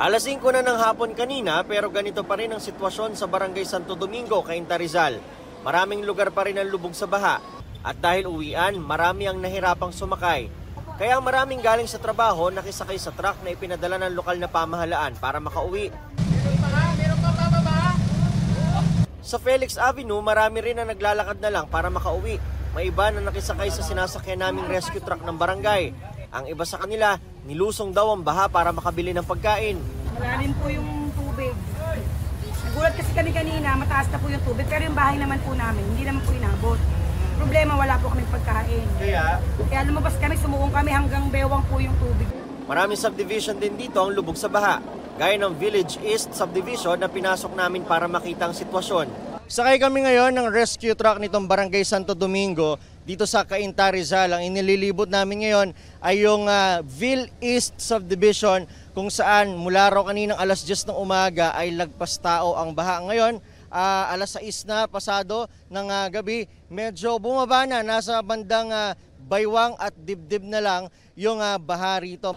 Alas 5 na ng hapon kanina pero ganito pa rin ang sitwasyon sa Barangay Santo Domingo, Cainta, Rizal. Maraming lugar pa rin ang lubog sa baha at dahil uwian, marami ang nahirapang sumakay. Kaya maraming galing sa trabaho nakisakay sa truck na ipinadala ng lokal na pamahalaan para makauwi. Sa Felix Avenue, marami rin na naglalakad na lang para makauwi. May iba na nakisakay sa sinasakyan naming rescue truck ng barangay. Ang iba sa kanila, nilusong daw ang baha para makabili ng pagkain. Malalim po yung tubig. Nagulat kasi kami kanina, mataas na po yung tubig. Pero yung bahay naman po namin, hindi naman po inabot. Problema, wala po kaming pagkain. Kaya lumabas kami, sumuong kami hanggang bewang po yung tubig. Maraming subdivision din dito ang lubog sa baha. Gaya ng Village East Subdivision na pinasok namin para makita ang sitwasyon. Sakay kami ngayon ng rescue truck nitong Barangay Santo Domingo dito sa Cainta, Rizal. Ang inililibot namin ngayon ay yung Ville East Subdivision kung saan mula raw kaninang alas 10 ng umaga ay lagpas tao ang baha. Ngayon, alas 6 na pasado ng gabi, medyo bumaba na, nasa bandang baywang at dibdib na lang yung baha rito.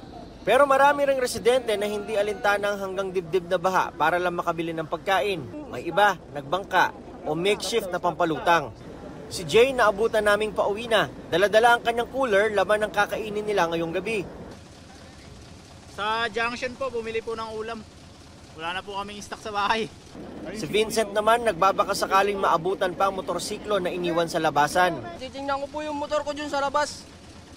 Pero marami ring residente na hindi alintanang hanggang dibdib na baha para lang makabili ng pagkain. May iba, nagbangka o makeshift na pampalutang. Si Jay naabutan naming pauwi na. Dala-dala ang kanyang cooler, laman ng kakainin nila ngayong gabi. Sa junction po, bumili po ng ulam. Wala na po kaming stock sa bahay. Si Vincent naman nagbabaka sakaling maabutan pa ang motorsiklo na iniwan sa labasan. Titingnan ko po yung motor ko dyan sa labas.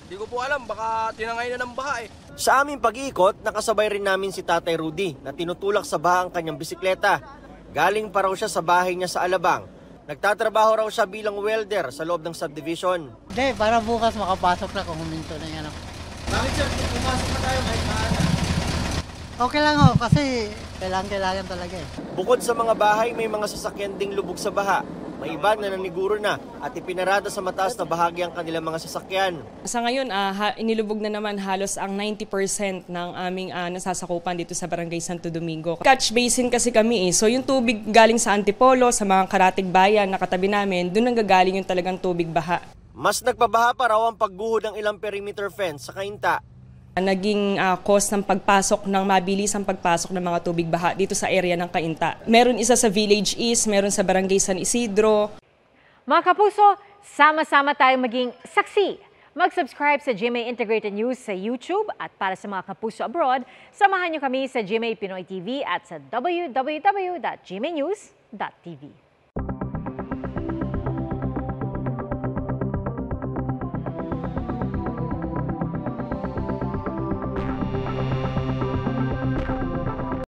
Hindi ko po alam, baka tinangay na ng baha eh. Sa aming pag-iikot, nakasabay rin namin si Tatay Rudy na tinutulak sa baha ang kanyang bisikleta. Galing pa raw siya sa bahay niya sa Alabang. Nagtatrabaho raw siya bilang welder sa loob ng subdivision. Hindi, para bukas makapasok na kung huminto na yan. Bakit sir, pumasok na tayo kahit maaga? Okay lang ho, kasi kailangan talaga eh. Bukod sa mga bahay, may mga sasakyan ding lubog sa baha. May iba na naniguro na at ipinarada sa mataas na bahagi ang kanilang mga sasakyan. Sa ngayon, inilubog na naman halos ang 90% ng aming nasasakupan dito sa Barangay Santo Domingo. Catch basin kasi kami eh. So yung tubig galing sa Antipolo, sa mga karatig bayan na katabi namin, doon ang gagaling yung talagang tubig baha. Mas nagpabaha pa raw ang pagguhod ng ilang perimeter fence sa Cainta. Naging cause ng pagpasok ng mabilisang pagpasok ng mga tubig baha dito sa area ng Cainta. Meron isa sa Village East, meron sa Barangay San Isidro. Mga kapuso, sama-sama tayong maging saksi. Mag-subscribe sa GMA Integrated News sa YouTube at para sa mga kapuso abroad, samahan niyo kami sa GMA Pinoy TV at sa www.gmanews.tv.